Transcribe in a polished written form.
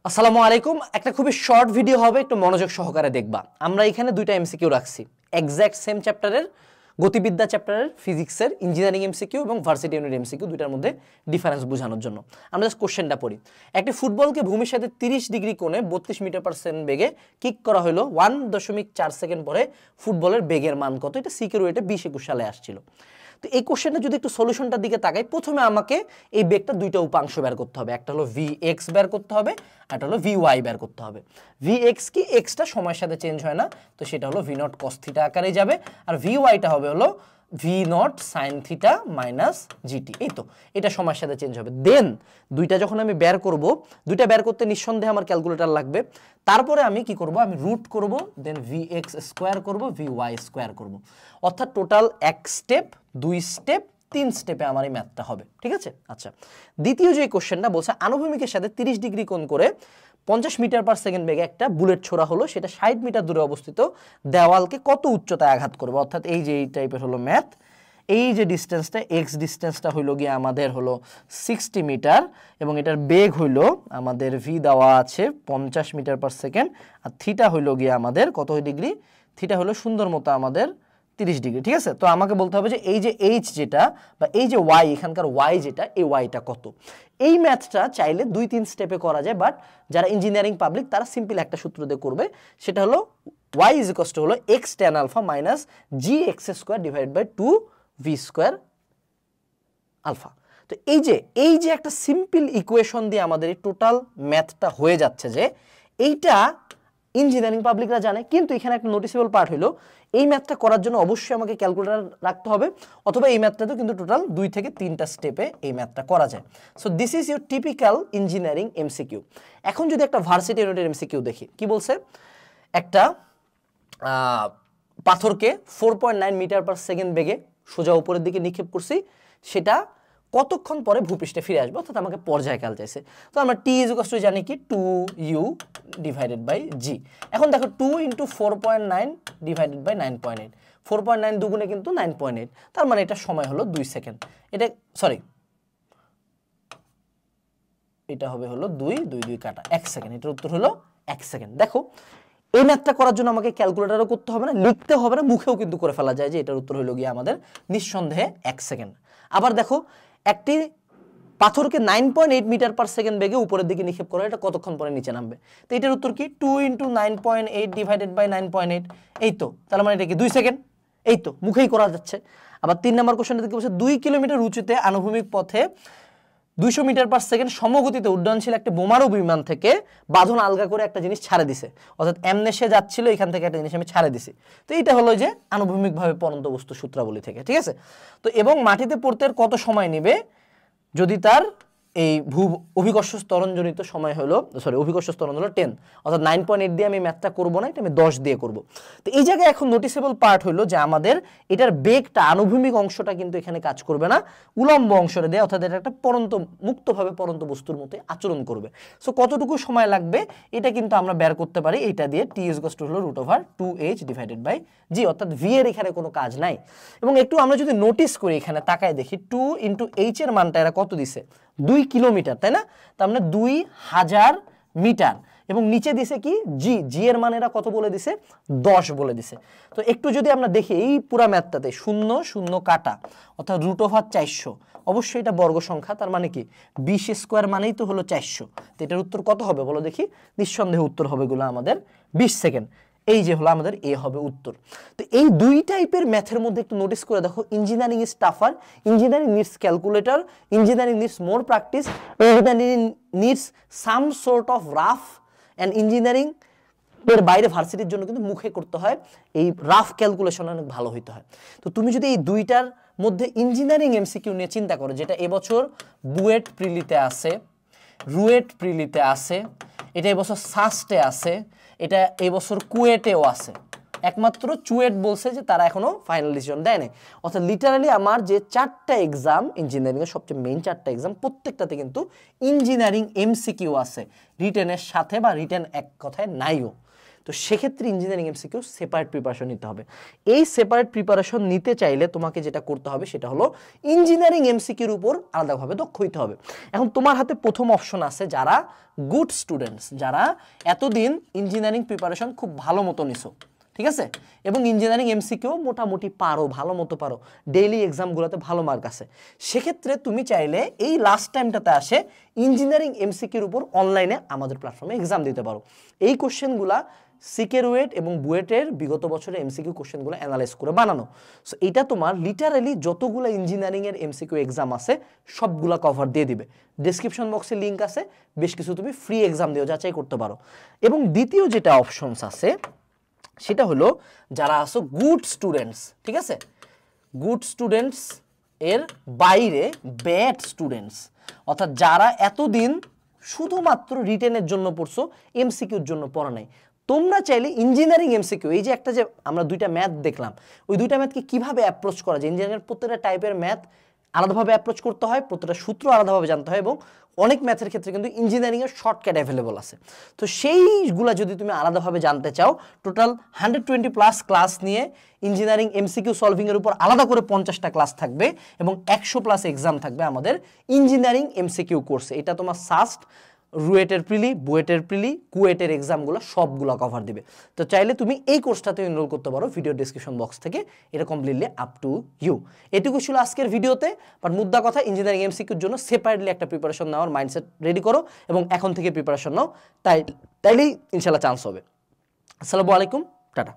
আসসালামু আলাইকুম। একটা খুবই শর্ট ভিডিও হবে, একটু মনোযোগ সহকারে দেখবা। আমরা এখানে দুইটা এমসিকিউ রাখছি, এক্স্যাক্ট সেম চ্যাপ্টারের, গতিবিদ্যা চ্যাপ্টারের, ফিজিক্সের, ইঞ্জিনিয়ারিং এমসিকিউ এবং ভার্সিটি ইউনিট এমসিকিউ, দুইটার মধ্যে ডিফারেন্স বোঝানোর জন্য আমরা জাস্ট কোশ্চেনটা পড়ি। একটি ফুটবলকে ভূমির সাথে 30 ডিগ্রি কোণে 32 মিটার/সেকেন্ড বেগে কিক করা হলো। 1.4 সেকেন্ড পরে ফুটবলের বেগের মান কত? এটা সিকিউর ওয়েটে 2021 সালে আসছিল। তো এই কোশ্চেনটা যদি একটু সলিউশনটার দিকে তাকাই, প্রথমে আমাকে এই বেগটা দুইটা উপাংশ বের করতে হবে। একটা হলো vx বের করতে হবে, একটা হলো vy বের করতে হবে। vx কি, এক্সটা সময়ের সাথে চেঞ্জ হয় না, তো সেটা হলো v নট cos থিটা আকারে যাবে, আর vyটা হবে হলো v not sin theta minus gt। এই তো, এটা সময়ের সাথে চেঞ্জ হবে। দেন দুইটা যখন আমি বের করব, দুইটা বের করতে নিঃসন্দেহে আমার ক্যালকুলেটর লাগবে। তারপরে আমি কি করব, আমি রুট করব, দেন vx স্কোয়ার করব, vy স্কোয়ার করব। অর্থাৎ টোটাল এক স্টেপ, দুই স্টেপ, 3 স্টেপে আমার এই ম্যাথটা হবে। ঠিক আছে? আচ্ছা, দ্বিতীয় যে কোশ্চেনটা বলছে, আনুভূমিকের সাথে 30 ডিগ্রি কোণ করে 50 মিটার/সেকেন্ড বেগে একটা বুলেট ছোড়া হলো, সেটা 60 মিটার দূরে অবস্থিত দেওয়ালকে কত উচ্চতায় আঘাত করবে। অর্থাৎ এই যে এই টাইপের হলো ম্যাথ। এই যে ডিস্টেন্সটা, এক্স ডিস্টেন্সটা হইলো গিয়ে আমাদের হলো 60 মিটার, এবং এটার বেগ হইলো আমাদের ভি দেওয়া আছে 50 মিটার/সেকেন্ড, আর থিটা হইলো গিয়ে আমাদের কত ডিগ্রি? থিটা হলো সুন্দর মতো আমাদের 30 ডিগ্রি। ঠিক আছে? তো আমাকে বলতে হবে যে এই যে এইচ যেটা, বা এই যে ওয়াই, এখানকার ওয়াই যেটা, এই ওয়াইটা কত। এই ম্যাথটা চাইলে 2-3 স্টেপে করা যায়, বাট যারা ইঞ্জিনিয়ারিং পাবলিক তারা সিম্পল একটা সূত্র দিয়ে করবে, সেটা হলো y ইজ ইকুয়াল টু হলো x tan alpha minus gx square divide by 2v square alpha. তো এই যে একটা সিম্পল ইকুয়েশন দিয়ে আমাদের এই টোটাল ম্যাথটা হয়ে যাচ্ছে, যে এইটা ইঞ্জিনিয়ারিং পাবলিকরা জানে। কিন্তু এখানে একটা নোটিসেবল পার্ট হলো, এই ম্যাথটা করার জন্য অবশ্যই আমাকে ক্যালকুলেটর রাখতে হবে, অথবা এই ম্যাথটাতেও কিন্তু টোটাল 2 থেকে 3টা স্টেপে এই ম্যাথটা করা যায়। So this is your typical engineering MCQ. এখন যদি একটা ভার্সিটি ইউনিটের এমসিকিউ দেখি, কি বলছে? একটা পাথরকে 4.9 মিটার/সেকেন্ড বেগে সোজা উপরের দিকে নিক্ষেপ করছি, সেটা কতক্ষণ পরে ভূপৃষ্ঠে ফিরে আসবে, অর্থাৎ আমাকে পর্যায়কাল চাইছে। তো আমরা টি ইজ ইকুয়াল টু জানি কি, 2u ডিভাইডেড বাই জি। এখন দেখো 2 × 4.9 ডিভাইডেড বাই 9.8, 4.9 দুগুণে কিন্তু 9.8, তার মানে এটা সময় হলো 2 সেকেন্ড। এটা সরি, এটা হবে হলো 2 2 2 কাটা 1 সেকেন্ড। এটার উত্তর হলো 1 সেকেন্ড। দেখো, এই ম্যাথটা করার জন্য আমাকে ক্যালকুলেটরও করতে হবে না, লিখতে হবে না, মুখেও কিন্তু করে ফেলা যায় যে এটার উত্তর হলো গিয়ে আমাদের নিঃসন্দেহে 1 সেকেন্ড। আবার দেখো, একটি পাথরকে 9.8 মিটার/সেকেন্ড বেগে উপরের দিকে নিক্ষেপ করা, এটা কতক্ষণ পরে নিচে নামবে? তো এটার উত্তর কি, 2 × 9.8 ডিভাইডেড বাই 9.8। এই তো, তার মানে এটা কি 2 সেকেন্ড। এই তো, মুখেই করা যাচ্ছে। আবার 3 নম্বর কোশ্চেনটা কি বলছে, 2 কিলোমিটার উঁচুতে আনুভূমিক পথে 200 মিটার/সেকেন্ড সমগতিতে উড্ডয়নশীল একটা বোমারু বিমান থেকে বাঁধন আলগা করে একটা জিনিস ছাড়ে দিছে। অর্থাৎ এমনে সে যাচ্ছিল, এখান থেকে একটা জিনিস আমি ছাড়ে দিছি। তো এইটা হলো যে আনুভূমিকভাবে পড়ন্ত বস্তু সূত্রাবলী থেকে। ঠিক আছে? তো এবং মাটিতে পড়তে কত সময় নেবে যদি তার এই অভিকর্ষ ত্বরণজনিত সময় হলো, অভিকর্ষ ত্বরণ হলো 10, অর্থাৎ 9.8 দিয়ে আমি ম্যাথটা করবো না, এটা আমি 10 দিয়ে করব। তো এই জায়গায় এখন নোটিসেবল পার্ট হলো যে আমাদের এটার বেগটা, আনুভূমিক অংশটা কিন্তু এখানে কাজ করবে না, উলম্ব অংশটা দেয়, অর্থাৎ এটা একটা মুক্তভাবে পড়ন্ত বস্তুর মতো আচরণ করবে। সো কতটুকু সময় লাগবে এটা কিন্তু আমরা বের করতে পারি এইটা দিয়ে, টি ইজ ইকুয়াল টু হলো √2h ডিভাইডেড বাই জি, অর্থাৎ ভি এর এখানে কোনো কাজ নাই। এবং একটু আমরা যদি নোটিস করি, এখানে তাকায় দেখি 2 × h এর মানটা এরা কত দিছে, 2 কিলোমিটার, তাই না? তার মানে 2000 মিটার, এবং নিচে দিছে কি, জি, জি এর মান এরা কত বলে দিছে, 10 বলে দিছে। তো একটু যদি আমরা দেখি এই পুরা ম্যাথটাতে 0 0 কাটা, অর্থাৎ √400, অবশ্যই এটা বর্গ সংখ্যা, তার মানে কি 20 স্কোয়ার মানেই তো হলো 400। তো এটার উত্তর কত হবে বলো দেখি? নিঃসন্দেহে উত্তর হবে গুলো আমাদের 20 সেকেন্ড। এই যে হলো আমাদের এ হবে উত্তর। তো এই দুই টাইপের ম্যাথের মধ্যে একটু নোটিস করে দেখো, engineering is টাফার, engineering needs calculator, engineering needs more practice, engineering needs some sort of rough, and engineering এর বাইরে ভার্সিটির জন্য কিন্তু মুখে করতে হয়, এই রাফ ক্যালকুলেশন অনেক ভালো হইতে হয়। তো তুমি যদি এই দুইটার মধ্যে ইঞ্জিনিয়ারিং এমসিকিউ নিয়ে চিন্তা করো, যেটা এবছর বুয়েট প্রিলিতে আছে, রুয়েট প্রিলিতে আছে, এটা এবছর সাস্টে আছে, এটা এবছর কুয়েটেও আছে, একমাত্র চুয়েট বলছে যে তারা এখনো ফাইনাল ডিসিশন দেয় নাই। অর্থাৎ লিটারালি আমার যে 4টা এক্সাম, ইঞ্জিনিয়ারিং এর সবচেয়ে মেইন 4টা এক্সাম, প্রত্যেকটাতে কিন্তু ইঞ্জিনিয়ারিং এমসিকিউ আছে রিটেনের সাথে, বা রিটেন এক কথায় নাইও। তো সেক্ষেত্রে ইঞ্জিনিয়ারিং এমসিকিউ সেপারেট প্রিপারেশন নিতে হবে। এই সেপারেট প্রিপারেশন নিতে চাইলে তোমাকে যেটা করতে হবে সেটা হলো ইঞ্জিনিয়ারিং এমসিকিউর উপর আলাদাভাবে দক্ষ হইতে হবে। এখন তোমার হাতে প্রথম অপশন আছে যারা গুড স্টুডেন্টস, যারা এতদিন ইঞ্জিনিয়ারিং প্রিপারেশন খুব ভালো মতো নিছো, ঠিক আছে, এবং ইঞ্জিনিয়ারিং এমসিকিউ মোটামুটি পারো, ভালো মতো পারো, ডেইলি এক্সামগুলোতে ভালো মার্ক আছে। সেক্ষেত্রে তুমি চাইলে এই লাস্ট টাইমটাতে আসে ইঞ্জিনিয়ারিং এমসিকিউর উপর অনলাইনে আমাদের প্ল্যাটফর্মে এক্সাম দিতে পারো। এই কোশ্চেনগুলা সিকের ওয়েট এবং বুয়েটের বিগত বছরের এমসিকিউ কোশ্চেনগুলো অ্যানালাইজ করে বানানো। সো এটা তোমার লিটারালি যতগুলো ইঞ্জিনিয়ারিংয়ের এমসিকিউ এক্সাম আছে সবগুলা কভার দিয়ে দিবে। ডেসক্রিপশন বক্সে লিঙ্ক আছে, বেশ কিছু তুমি ফ্রি এক্সাম দিয়েও যাচাই করতে পারো। এবং দ্বিতীয় যেটা অপশনস আছে সেটা হলো যারা আছো গুড স্টুডেন্টস, ঠিক আছে, গুড স্টুডেন্টস এর বাইরে ব্যাড স্টুডেন্টস, অর্থাৎ যারা এতদিন শুধুমাত্র রিটেনের জন্য পড়ছো, এমসিকিউর জন্য পড়া নাই। তোমরা চাইলে ইঞ্জিনিয়ারিং এমসিকিউ, এই যে একটা যে আমরা দুইটা ম্যাথ দেখলাম, ওই দুইটা ম্যাথকে কিভাবে অ্যাপ্রোচ করা যায়, ইঞ্জিনিয়ারিং প্রত্যেকটা টাইপের ম্যাথ আলাদাভাবে অ্যাপ্রোচ করতে হয়, প্রত্যেকটা সূত্র আলাদাভাবে জানতে হয়, এবং অনেক ম্যাথের ক্ষেত্রে কিন্তু ইঞ্জিনিয়ারিংয়ের শর্টকাট অ্যাভেলেবল আছে। তো সেইগুলা যদি তুমি আলাদাভাবে জানতে চাও, টোটাল 120+ ক্লাস নিয়ে ইঞ্জিনিয়ারিং এমসিকিউ সলভিংয়ের উপর আলাদা করে 50টা ক্লাস থাকবে এবং 100+ এক্সাম থাকবে আমাদের ইঞ্জিনিয়ারিং এমসিকিউ কোর্সে। এটা তোমার সাস্ট, রুয়েটের প্রিলি, বুয়েটের প্রিলি, কুয়েটের এক্সামগুলো সবগুলো কভার দিবে। তো চাইলে তুমি এই কোর্সটাতে এনরোল করতে পারো ভিডিও ডেসক্রিপশন বক্স থেকে, এটা কমপ্লিটলি আপ টু ইউ। এটুকু ছিল আজকের ভিডিওতে, বাট মুদ্রা কথা ইঞ্জিনিয়ারিং এমসিকিউর জন্য সেপারেটলি একটা প্রিপারেশন নেওয়ার মাইন্ডসেট রেডি করো এবং এখন থেকে প্রিপারেশন নাও, তাইলেই ইনশাল্লাহ চান্স হবে। আসসালামু আলাইকুম, টাটা।